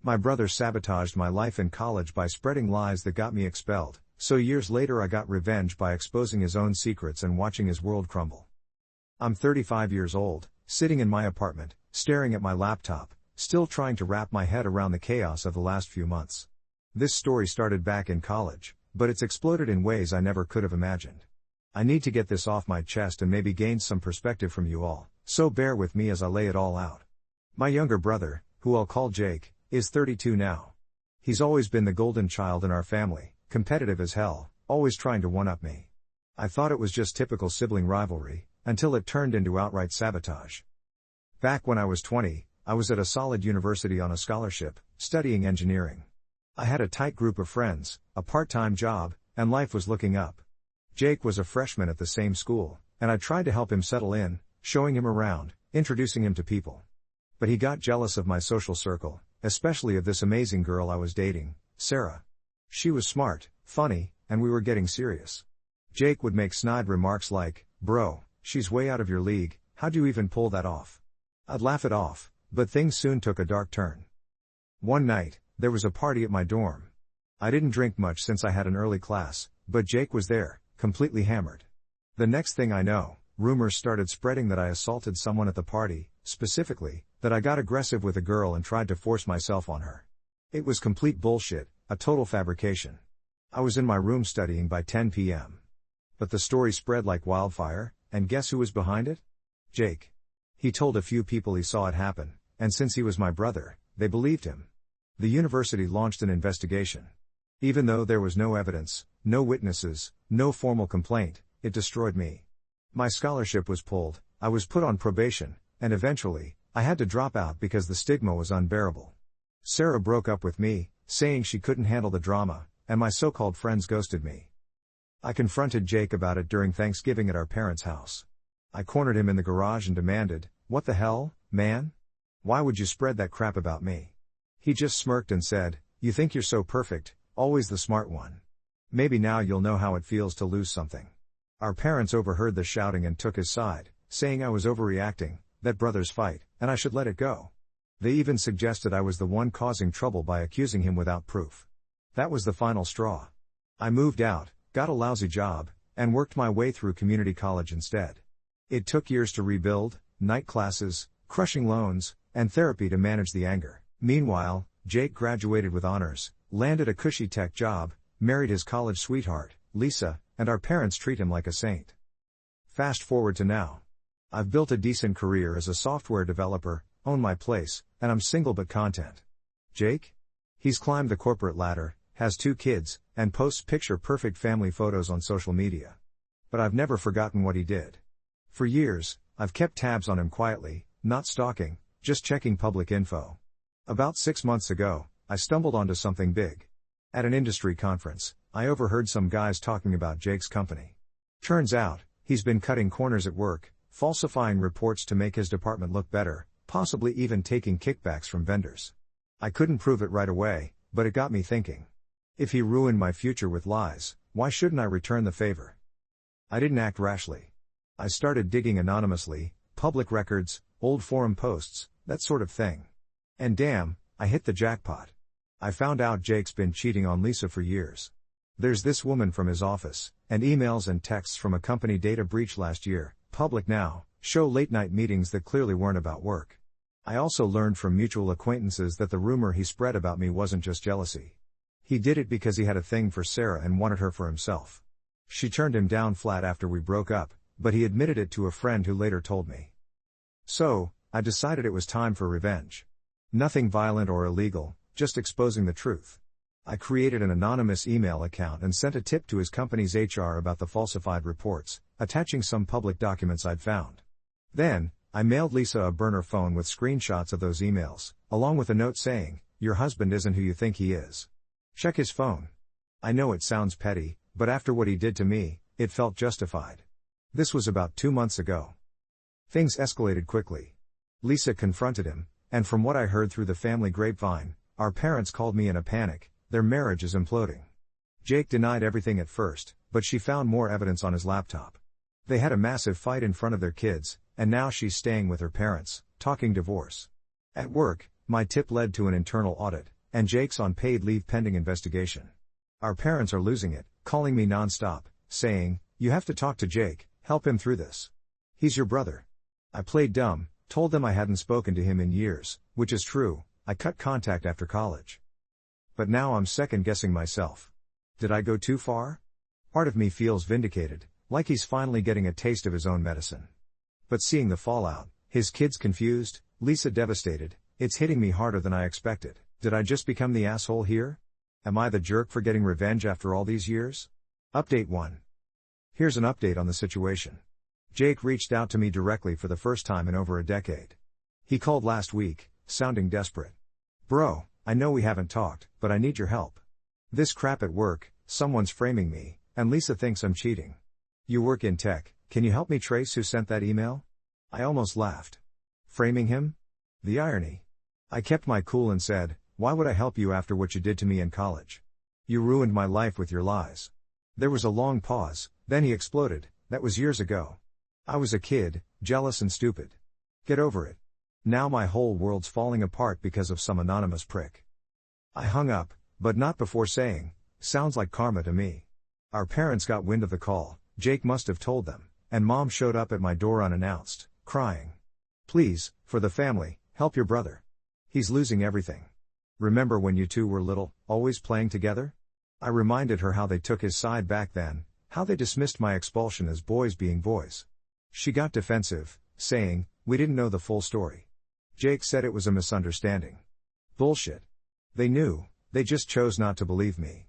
My brother sabotaged my life in college by spreading lies that got me expelled, so years later I got revenge by exposing his own secrets and watching his world crumble. I'm 35 years old, sitting in my apartment, staring at my laptop, still trying to wrap my head around the chaos of the last few months. This story started back in college, but it's exploded in ways I never could have imagined. I need to get this off my chest and maybe gain some perspective from you all, so bear with me as I lay it all out. My younger brother, who I'll call Jake, is 32 now. He's always been the golden child in our family, competitive as hell, always trying to one-up me. I thought it was just typical sibling rivalry, until it turned into outright sabotage. Back when I was 20, I was at a solid university on a scholarship, studying engineering. I had a tight group of friends, a part-time job, and life was looking up. Jake was a freshman at the same school, and I tried to help him settle in, showing him around, introducing him to people. But he got jealous of my social circle, especially of this amazing girl I was dating, Sarah. She was smart, funny, and we were getting serious. Jake would make snide remarks like, "Bro, she's way out of your league, how'd you even pull that off?" I'd laugh it off, but things soon took a dark turn. One night, there was a party at my dorm. I didn't drink much since I had an early class, but Jake was there, completely hammered. The next thing I know, rumors started spreading that I assaulted someone at the party, specifically, that I got aggressive with a girl and tried to force myself on her. It was complete bullshit, a total fabrication. I was in my room studying by 10 p.m. But the story spread like wildfire, and guess who was behind it? Jake. He told a few people he saw it happen, and since he was my brother, they believed him. The university launched an investigation. Even though there was no evidence, no witnesses, no formal complaint, it destroyed me. My scholarship was pulled, I was put on probation, and eventually, I had to drop out because the stigma was unbearable. Sarah broke up with me, saying she couldn't handle the drama, and my so-called friends ghosted me. I confronted Jake about it during Thanksgiving at our parents' house. I cornered him in the garage and demanded, "What the hell, man? Why would you spread that crap about me?" He just smirked and said, "You think you're so perfect, always the smart one. Maybe now you'll know how it feels to lose something." Our parents overheard the shouting and took his side, saying I was overreacting, that brothers fight, and I should let it go. They even suggested I was the one causing trouble by accusing him without proof. That was the final straw. I moved out, got a lousy job, and worked my way through community college instead. It took years to rebuild, night classes, crushing loans, and therapy to manage the anger. Meanwhile, Jake graduated with honors, landed a cushy tech job, married his college sweetheart, Lisa, and our parents treat him like a saint. Fast forward to now. I've built a decent career as a software developer, own my place, and I'm single but content. Jake? He's climbed the corporate ladder, has 2 kids, and posts picture-perfect family photos on social media. But I've never forgotten what he did. For years, I've kept tabs on him quietly, not stalking, just checking public info. About 6 months ago, I stumbled onto something big. At an industry conference, I overheard some guys talking about Jake's company. Turns out, he's been cutting corners at work, falsifying reports to make his department look better, possibly even taking kickbacks from vendors. I couldn't prove it right away, but it got me thinking. If he ruined my future with lies, why shouldn't I return the favor? I didn't act rashly. I started digging anonymously, public records, old forum posts, that sort of thing. And damn, I hit the jackpot. I found out Jake's been cheating on Lisa for years. There's this woman from his office, and emails and texts from a company data breach last year, public now, show late-night meetings that clearly weren't about work. I also learned from mutual acquaintances that the rumor he spread about me wasn't just jealousy. He did it because he had a thing for Sarah and wanted her for himself. She turned him down flat after we broke up, but he admitted it to a friend who later told me. So, I decided it was time for revenge. Nothing violent or illegal, just exposing the truth. I created an anonymous email account and sent a tip to his company's HR about the falsified reports, attaching some public documents I'd found. Then, I mailed Lisa a burner phone with screenshots of those emails, along with a note saying, "Your husband isn't who you think he is. Check his phone." I know it sounds petty, but after what he did to me, it felt justified. This was about 2 months ago. Things escalated quickly. Lisa confronted him, and from what I heard through the family grapevine, our parents called me in a panic, their marriage is imploding. Jake denied everything at first, but she found more evidence on his laptop. They had a massive fight in front of their kids, and now she's staying with her parents, talking divorce. At work, my tip led to an internal audit, and Jake's on paid leave pending investigation. Our parents are losing it, calling me non-stop, saying, "You have to talk to Jake, help him through this. He's your brother." I played dumb, told them I hadn't spoken to him in years, which is true, I cut contact after college. But now I'm second-guessing myself. Did I go too far? Part of me feels vindicated, like he's finally getting a taste of his own medicine. But seeing the fallout, his kids confused, Lisa devastated, it's hitting me harder than I expected. Did I just become the asshole here? Am I the jerk for getting revenge after all these years? Update 1. Here's an update on the situation. Jake reached out to me directly for the first time in over a decade. He called last week, sounding desperate. "Bro, I know we haven't talked, but I need your help. This crap at work, someone's framing me, and Lisa thinks I'm cheating. You work in tech, can you help me trace who sent that email?" I almost laughed. Framing him? The irony. I kept my cool and said, "Why would I help you after what you did to me in college? You ruined my life with your lies." There was a long pause, then he exploded, "That was years ago. I was a kid, jealous and stupid. Get over it. Now my whole world's falling apart because of some anonymous prick." I hung up, but not before saying, "Sounds like karma to me." Our parents got wind of the call, Jake must have told them, and Mom showed up at my door unannounced, crying. "Please, for the family, help your brother. He's losing everything. Remember when you two were little, always playing together?" I reminded her how they took his side back then, how they dismissed my expulsion as boys being boys. She got defensive, saying, "We didn't know the full story. Jake said it was a misunderstanding." Bullshit. They knew, they just chose not to believe me.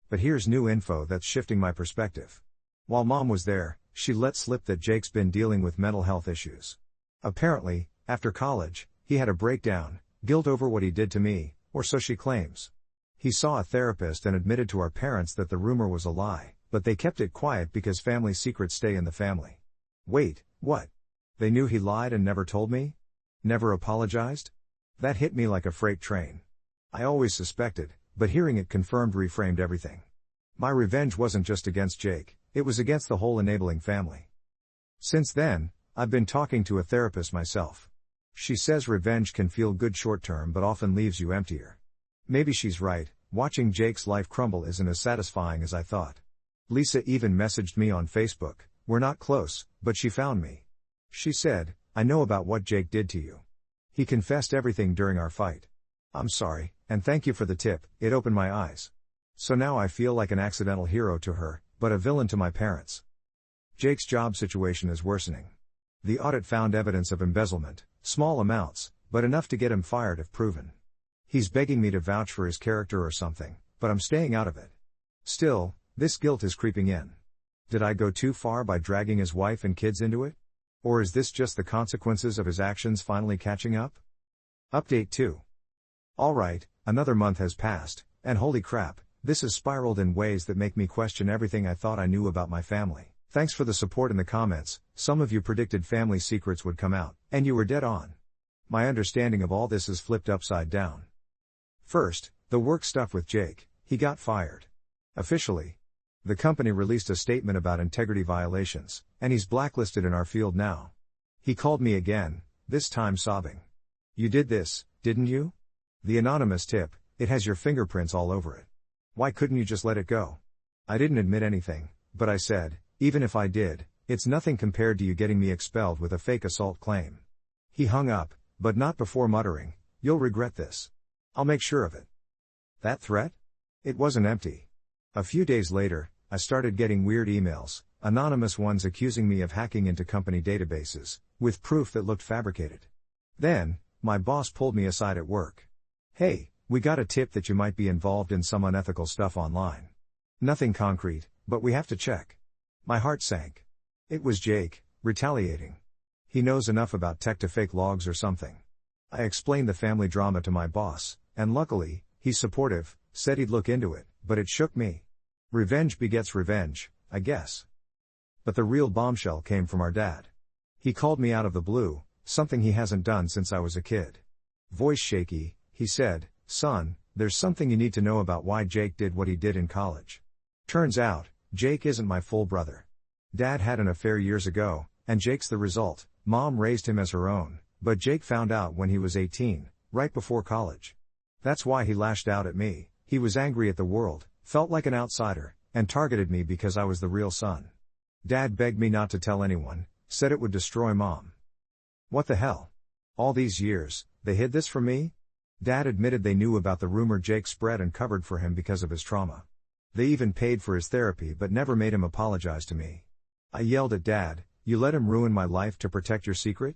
But here's new info that's shifting my perspective. While Mom was there, she let slip that Jake's been dealing with mental health issues. Apparently, after college, he had a breakdown, guilt over what he did to me, or so she claims. He saw a therapist and admitted to our parents that the rumor was a lie, but they kept it quiet because family secrets stay in the family. Wait, what? They knew he lied and never told me? Never apologized? That hit me like a freight train. I always suspected, but hearing it confirmed reframed everything. My revenge wasn't just against Jake, it was against the whole enabling family. Since then, I've been talking to a therapist myself. She says revenge can feel good short-term but often leaves you emptier. Maybe she's right, watching Jake's life crumble isn't as satisfying as I thought. Lisa even messaged me on Facebook, "We're not close, but she found me." She said, "I know about what Jake did to you. He confessed everything during our fight. I'm sorry, and thank you for the tip, it opened my eyes." So now I feel like an accidental hero to her, but a villain to my parents. Jake's job situation is worsening. The audit found evidence of embezzlement, small amounts, but enough to get him fired if proven. He's begging me to vouch for his character or something, but I'm staying out of it. Still, this guilt is creeping in. Did I go too far by dragging his wife and kids into it? Or is this just the consequences of his actions finally catching up? Update 2. Alright, another month has passed, and holy crap, this has spiraled in ways that make me question everything I thought I knew about my family. Thanks for the support in the comments, some of you predicted family secrets would come out, and you were dead on. My understanding of all this is flipped upside down. First, the work stuff with Jake, he got fired. Officially. The company released a statement about integrity violations, and he's blacklisted in our field now. He called me again, this time sobbing. "You did this, didn't you?" The anonymous tip, it has your fingerprints all over it. Why couldn't you just let it go? I didn't admit anything, but I said, even if I did, it's nothing compared to you getting me expelled with a fake assault claim. He hung up, but not before muttering, "You'll regret this. I'll make sure of it." That threat? It wasn't empty. A few days later, I started getting weird emails, anonymous ones accusing me of hacking into company databases, with proof that looked fabricated. Then, my boss pulled me aside at work. "Hey, we got a tip that you might be involved in some unethical stuff online. Nothing concrete, but we have to check." My heart sank. It was Jake, retaliating. He knows enough about tech to fake logs or something. I explained the family drama to my boss, and luckily, he's supportive, said he'd look into it, but it shook me. Revenge begets revenge, I guess. But the real bombshell came from our dad. He called me out of the blue, something he hasn't done since I was a kid. Voice shaky, he said, "Son, there's something you need to know about why Jake did what he did in college. Turns out, Jake isn't my full brother. Dad had an affair years ago, and Jake's the result. Mom raised him as her own, but Jake found out when he was 18, right before college. That's why he lashed out at me. He was angry at the world, felt like an outsider, and targeted me because I was the real son. Dad begged me not to tell anyone, said it would destroy Mom. What the hell? All these years, they hid this from me? Dad admitted they knew about the rumor Jake spread and covered for him because of his trauma. They even paid for his therapy but never made him apologize to me. I yelled at Dad, "You let him ruin my life to protect your secret?"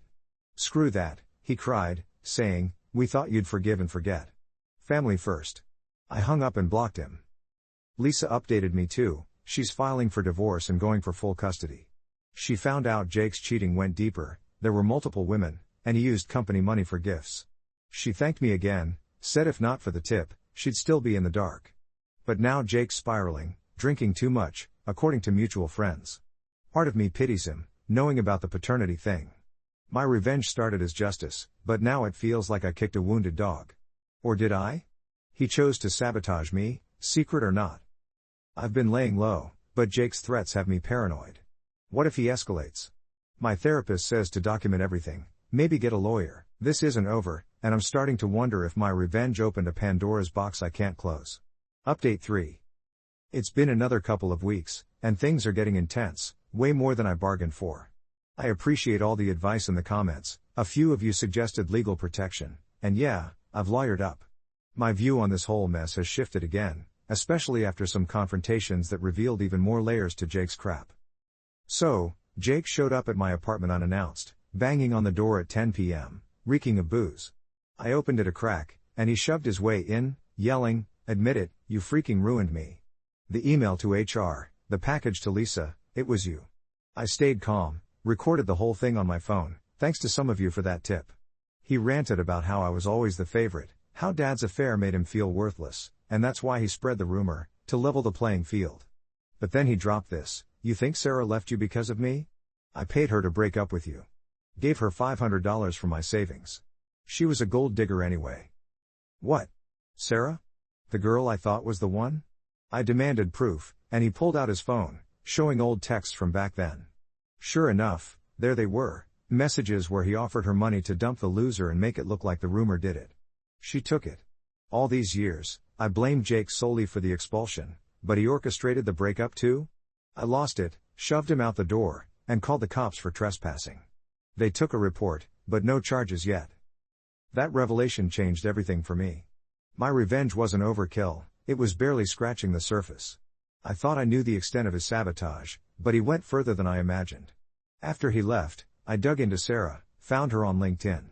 "Screw that," he cried, saying, "We thought you'd forgive and forget. Family first." I hung up and blocked him. Lisa updated me too. She's filing for divorce and going for full custody. She found out Jake's cheating went deeper, there were multiple women, and he used company money for gifts. She thanked me again, said if not for the tip, she'd still be in the dark. But now Jake's spiraling, drinking too much, according to mutual friends. Part of me pities him, knowing about the paternity thing. My revenge started as justice, but now it feels like I kicked a wounded dog. Or did I? He chose to sabotage me, secret or not. I've been laying low, but Jake's threats have me paranoid. What if he escalates? My therapist says to document everything, maybe get a lawyer. This isn't over, and I'm starting to wonder if my revenge opened a Pandora's box I can't close. Update 3. It's been another couple of weeks, and things are getting intense, way more than I bargained for. I appreciate all the advice in the comments, a few of you suggested legal protection, and yeah, I've lawyered up. My view on this whole mess has shifted again, especially after some confrontations that revealed even more layers to Jake's crap. So, Jake showed up at my apartment unannounced, banging on the door at 10 p.m., reeking of booze. I opened it a crack, and he shoved his way in, yelling, "Admit it, you freaking ruined me. The email to HR, the package to Lisa, it was you." I stayed calm, recorded the whole thing on my phone, thanks to some of you for that tip. He ranted about how I was always the favorite, how Dad's affair made him feel worthless, and that's why he spread the rumor, to level the playing field. But then he dropped this, "You think Sarah left you because of me? I paid her to break up with you. Gave her $500 from my savings. She was a gold digger anyway." What? Sarah? The girl I thought was the one? I demanded proof, and he pulled out his phone, showing old texts from back then. Sure enough, there they were, messages where he offered her money to dump the loser and make it look like the rumor did it. She took it. All these years, I blamed Jake solely for the expulsion, but he orchestrated the breakup too? I lost it, shoved him out the door, and called the cops for trespassing. They took a report, but no charges yet. That revelation changed everything for me. My revenge wasn't overkill, it was barely scratching the surface. I thought I knew the extent of his sabotage, but he went further than I imagined. After he left, I dug into Sarah, found her on LinkedIn.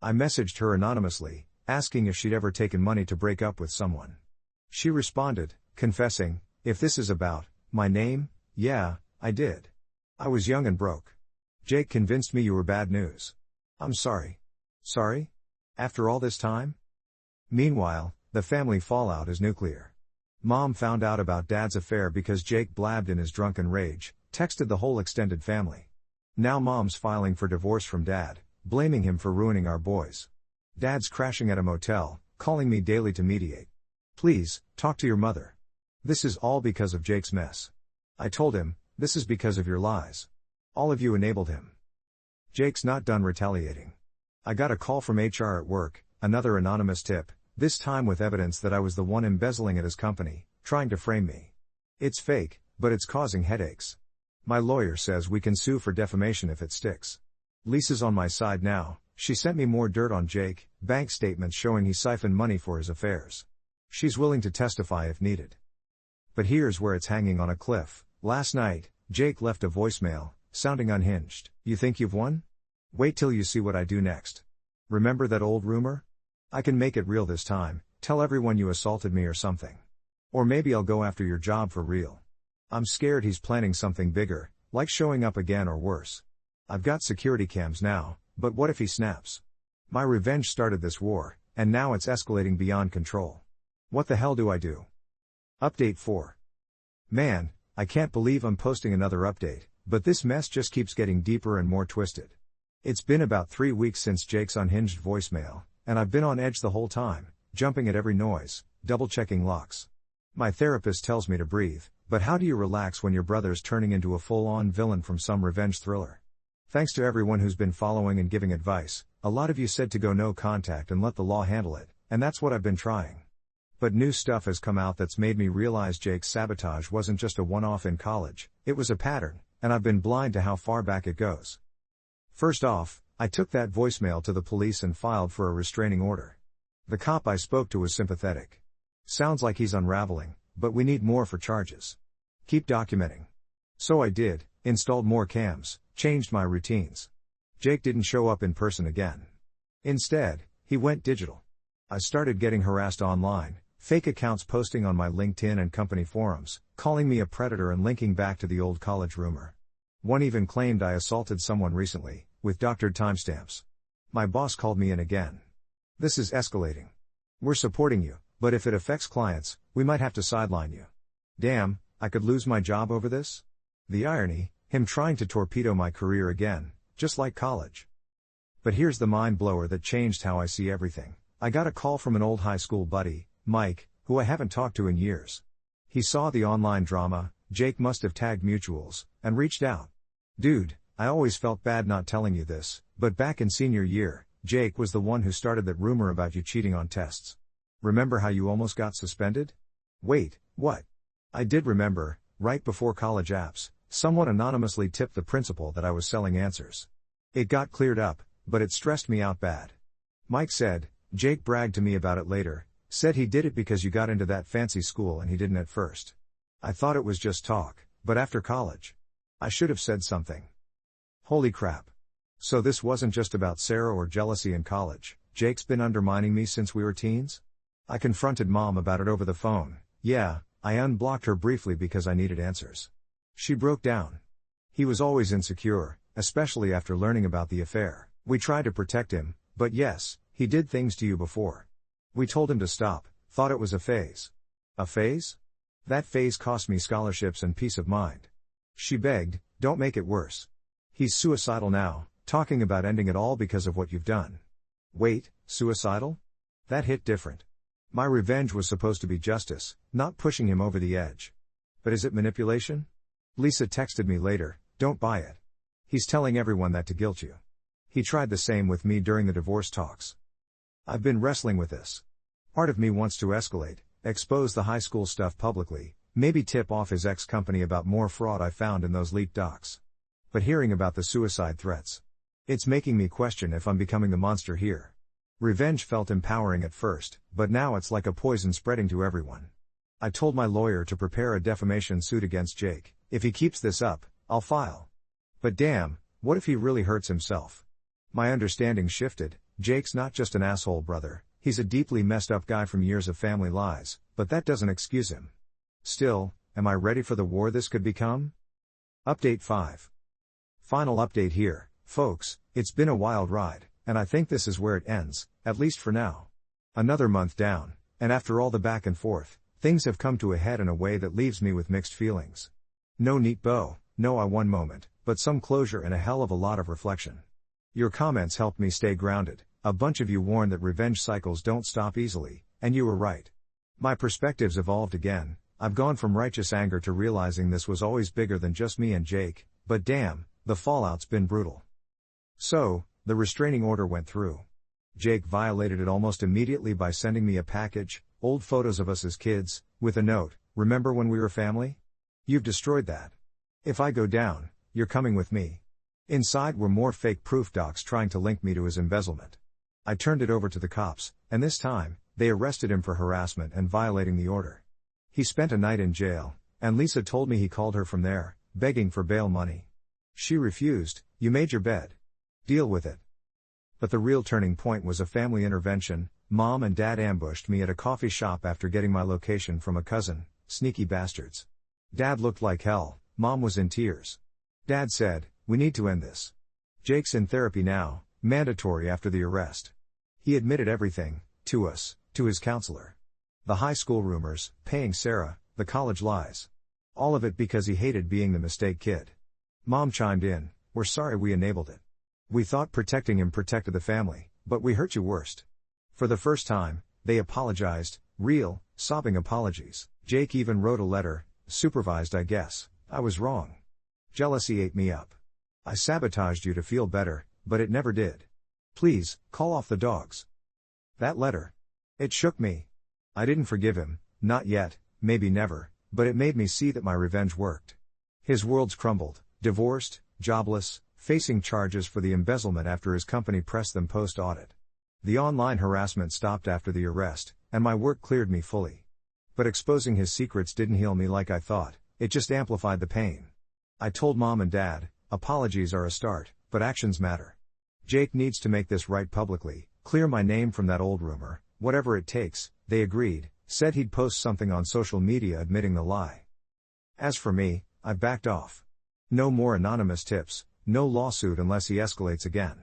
I messaged her anonymously, asking if she'd ever taken money to break up with someone. She responded, confessing, "If this is about my name, yeah, I did. I was young and broke. Jake convinced me you were bad news. I'm sorry." Sorry? After all this time? Meanwhile, the family fallout is nuclear. Mom found out about Dad's affair because Jake blabbed in his drunken rage, texted the whole extended family. Now Mom's filing for divorce from Dad, blaming him for ruining our boys. Dad's crashing at a motel, calling me daily to mediate. "Please, talk to your mother. This is all because of Jake's mess." I told him, "This is because of your lies. All of you enabled him." Jake's not done retaliating. I got a call from HR at work, another anonymous tip, this time with evidence that I was the one embezzling at his company, trying to frame me. It's fake, but it's causing headaches. My lawyer says we can sue for defamation if it sticks. Lisa's on my side now. She sent me more dirt on Jake, bank statements showing he siphoned money for his affairs. She's willing to testify if needed. But here's where it's hanging on a cliff. Last night, Jake left a voicemail, sounding unhinged. "You think you've won? Wait till you see what I do next. Remember that old rumor? I can make it real this time, tell everyone you assaulted me or something. Or maybe I'll go after your job for real. I'm scared he's planning something bigger, like showing up again or worse. I've got security cams now, but what if he snaps? My revenge started this war, and now it's escalating beyond control. What the hell do I do?" Update 4. Man, I can't believe I'm posting another update, but this mess just keeps getting deeper and more twisted. It's been about 3 weeks since Jake's unhinged voicemail, and I've been on edge the whole time, jumping at every noise, double-checking locks. My therapist tells me to breathe, but how do you relax when your brother's turning into a full-on villain from some revenge thriller? Thanks to everyone who's been following and giving advice. A lot of you said to go no contact and let the law handle it, and that's what I've been trying. But new stuff has come out that's made me realize Jake's sabotage wasn't just a one-off in college, it was a pattern, and I've been blind to how far back it goes. First off, I took that voicemail to the police and filed for a restraining order. The cop I spoke to was sympathetic. Sounds like he's unraveling, but we need more for charges. Keep documenting. So I did, installed more cams, changed my routines. Jake didn't show up in person again. Instead, he went digital. I started getting harassed online, fake accounts posting on my LinkedIn and company forums, calling me a predator and linking back to the old college rumor. One even claimed I assaulted someone recently, with doctored timestamps. My boss called me in again. This is escalating. We're supporting you, but if it affects clients, we might have to sideline you. Damn, I could lose my job over this? The irony, him trying to torpedo my career again, just like college. But here's the mind blower that changed how I see everything. I got a call from an old high school buddy, Mike, who I haven't talked to in years. He saw the online drama, Jake must have tagged mutuals, and reached out. Dude, I always felt bad not telling you this, but back in senior year, Jake was the one who started that rumor about you cheating on tests. Remember how you almost got suspended? Wait, what? I did remember, right before college apps, someone anonymously tipped the principal that I was selling answers. It got cleared up, but it stressed me out bad. Mike said, Jake bragged to me about it later, said he did it because you got into that fancy school and he didn't at first. I thought it was just talk, but after college, I should have said something. Holy crap. So this wasn't just about Sarah or jealousy in college, Jake's been undermining me since we were teens? I confronted Mom about it over the phone. Yeah, I unblocked her briefly because I needed answers. She broke down. He was always insecure, especially after learning about the affair. We tried to protect him, but yes, he did things to you before. We told him to stop, thought it was a phase. A phase? That phase cost me scholarships and peace of mind. She begged, don't make it worse. He's suicidal now, talking about ending it all because of what you've done. Wait, suicidal? That hit different. My revenge was supposed to be justice, not pushing him over the edge. But is it manipulation? Lisa texted me later, don't buy it. He's telling everyone that to guilt you. He tried the same with me during the divorce talks. I've been wrestling with this. Part of me wants to escalate, expose the high school stuff publicly, maybe tip off his ex-company about more fraud I found in those leaked docs. But hearing about the suicide threats, it's making me question if I'm becoming the monster here. Revenge felt empowering at first, but now it's like a poison spreading to everyone. I told my lawyer to prepare a defamation suit against Jake. If he keeps this up, I'll file. But damn, what if he really hurts himself? My understanding shifted. Jake's not just an asshole brother, he's a deeply messed up guy from years of family lies, but that doesn't excuse him. Still, am I ready for the war this could become? Update 5. Final update here, folks. It's been a wild ride, and I think this is where it ends, at least for now. Another month down, and after all the back and forth, things have come to a head in a way that leaves me with mixed feelings. No neat bow, no I won moment, but some closure and a hell of a lot of reflection. Your comments helped me stay grounded. A bunch of you warned that revenge cycles don't stop easily, and you were right. My perspectives evolved again. I've gone from righteous anger to realizing this was always bigger than just me and Jake, but damn, the fallout's been brutal. So, the restraining order went through. Jake violated it almost immediately by sending me a package, old photos of us as kids, with a note, remember when we were family? You've destroyed that. If I go down, you're coming with me. Inside were more fake proof docs trying to link me to his embezzlement. I turned it over to the cops, and this time, they arrested him for harassment and violating the order. He spent a night in jail, and Lisa told me he called her from there, begging for bail money. She refused. You made your bed. Deal with it. But the real turning point was a family intervention. Mom and Dad ambushed me at a coffee shop after getting my location from a cousin. Sneaky bastards. Dad looked like hell. Mom was in tears. Dad said, we need to end this. Jake's in therapy now, mandatory after the arrest. He admitted everything, to us, to his counselor. The high school rumors, paying Sarah, the college lies. All of it because he hated being the mistake kid. Mom chimed in, we're sorry we enabled it. We thought protecting him protected the family, but we hurt you worst. For the first time, they apologized, real, sobbing apologies. Jake even wrote a letter, supervised I guess. I was wrong. Jealousy ate me up. I sabotaged you to feel better, but it never did. Please, call off the dogs. That letter. It shook me. I didn't forgive him, not yet, maybe never, but it made me see that my revenge worked. His worlds crumbled, divorced, jobless, facing charges for the embezzlement after his company pressed them post-audit. The online harassment stopped after the arrest, and my work cleared me fully. But exposing his secrets didn't heal me like I thought, it just amplified the pain. I told Mom and Dad, apologies are a start, but actions matter. Jake needs to make this right publicly, clear my name from that old rumor, whatever it takes. They agreed, said he'd post something on social media admitting the lie. As for me, I've backed off. No more anonymous tips, no lawsuit unless he escalates again.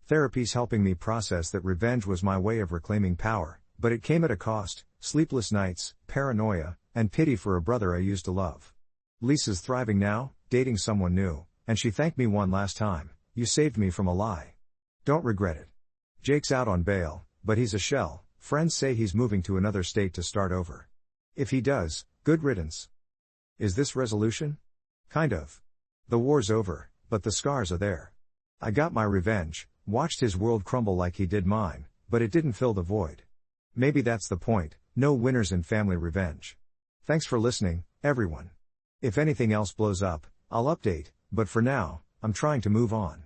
Therapy's helping me process that revenge was my way of reclaiming power, but it came at a cost: sleepless nights, paranoia, and pity for a brother I used to love. Lisa's thriving now, dating someone new, and she thanked me one last time: "You saved me from a lie." Don't regret it. Jake's out on bail, but he's a shell. Friends say he's moving to another state to start over. If he does, good riddance. Is this resolution? Kind of. The war's over, but the scars are there. I got my revenge, watched his world crumble like he did mine, but it didn't fill the void. Maybe that's the point: no winners in family revenge. Thanks for listening, everyone. If anything else blows up, I'll update, but for now, I'm trying to move on.